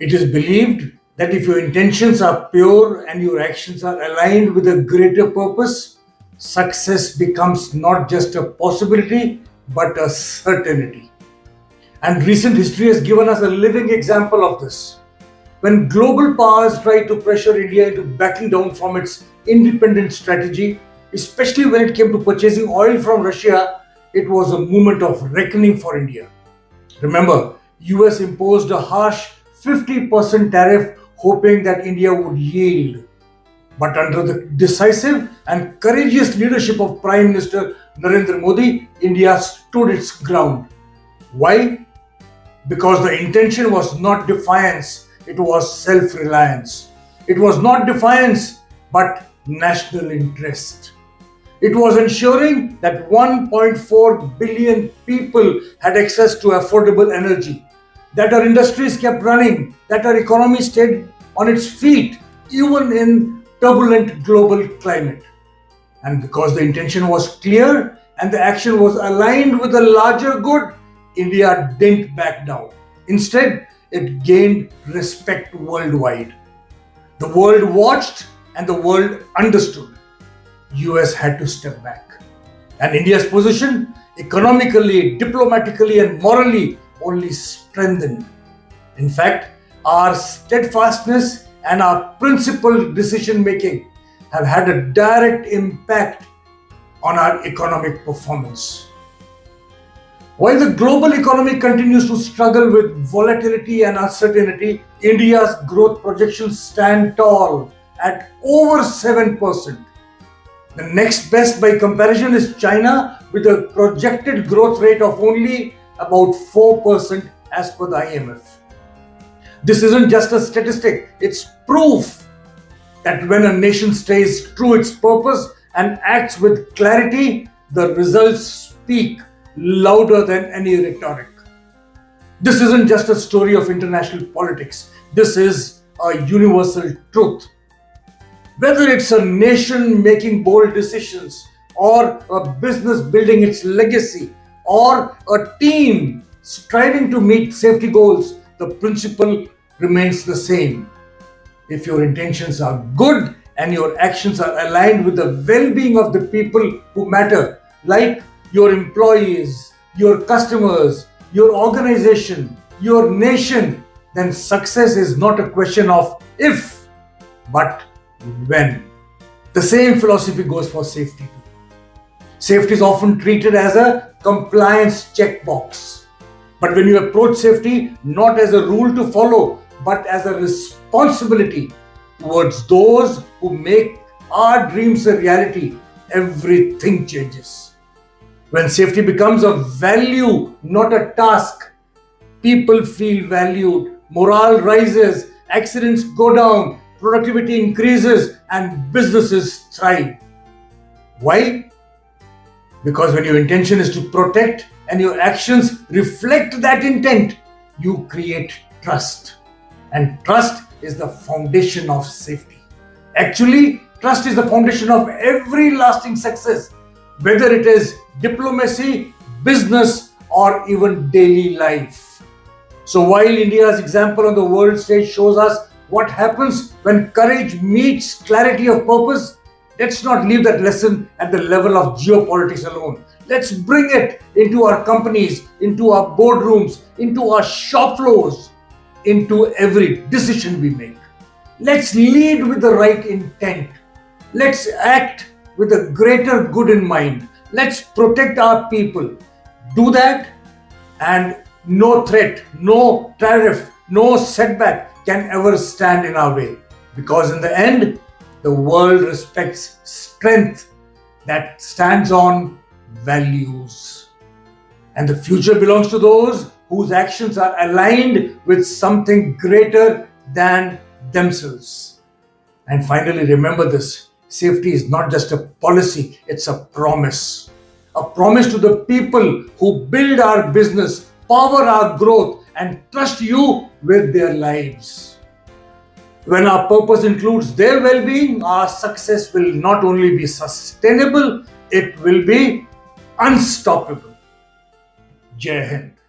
It is believed that if your intentions are pure and your actions are aligned with a greater purpose, success becomes not just a possibility but a certainty. And recent history has given us a living example of this. When global powers tried to pressure India into backing down from its independent strategy, especially when it came to purchasing oil from Russia, it was a moment of reckoning for India. Remember, US imposed a harsh 50% tariff hoping that India would yield. But under the decisive and courageous leadership of Prime Minister Narendra Modi, India stood its ground. Why? Because the intention was not defiance, it was self-reliance. It was not defiance, but national interest. It was ensuring that 1.4 billion people had access to affordable energy, that our industries kept running, that our economy stayed on its feet, even in turbulent global climate. And because the intention was clear and the action was aligned with the larger good, India didn't back down. Instead, it gained respect worldwide. The world watched and the world understood. US had to step back. And India's position, economically, diplomatically, and morally, only strengthened. In fact, our steadfastness and our principled decision making have had a direct impact on our economic performance. While the global economy continues to struggle with volatility and uncertainty, India's growth projections stand tall at over 7%. The next best by comparison is China, with a projected growth rate of only about 4% as per the IMF. This isn't just a statistic, it's proof that when a nation stays true to its purpose and acts with clarity, the results speak louder than any rhetoric. This isn't just a story of international politics, this is a universal truth. Whether it's a nation making bold decisions, or a business building its legacy, or a team striving to meet safety goals, the principle remains the same. If your intentions are good and your actions are aligned with the well-being of the people who matter, like your employees, your customers, your organization, your nation, then success is not a question of if, but when. The same philosophy goes for safety too. Safety is often treated as a compliance checkbox. But when you approach safety not as a rule to follow, but as a responsibility towards those who make our dreams a reality, everything changes. When safety becomes a value, not a task, people feel valued, morale rises, accidents go down, productivity increases, and businesses thrive. Why? Because when your intention is to protect and your actions reflect that intent, you create trust. And trust is the foundation of safety. Actually, trust is the foundation of every lasting success, whether it is diplomacy, business, or even daily life. So while India's example on the world stage shows us what happens when courage meets clarity of purpose, let's not leave that lesson at the level of geopolitics alone. Let's bring it into our companies, into our boardrooms, into our shop floors, into every decision we make. Let's lead with the right intent. Let's act with a greater good in mind. Let's protect our people. Do that, and no threat, no tariff, no setback can ever stand in our way. Because in the end, the world respects strength that stands on values. And the future belongs to those whose actions are aligned with something greater than themselves. And finally, remember this. Safety is not just a policy, it's a promise. A promise to the people who build our business, power our growth, and trust you with their lives. When our purpose includes their well-being, our success will not only be sustainable, it will be unstoppable. Jai Hind.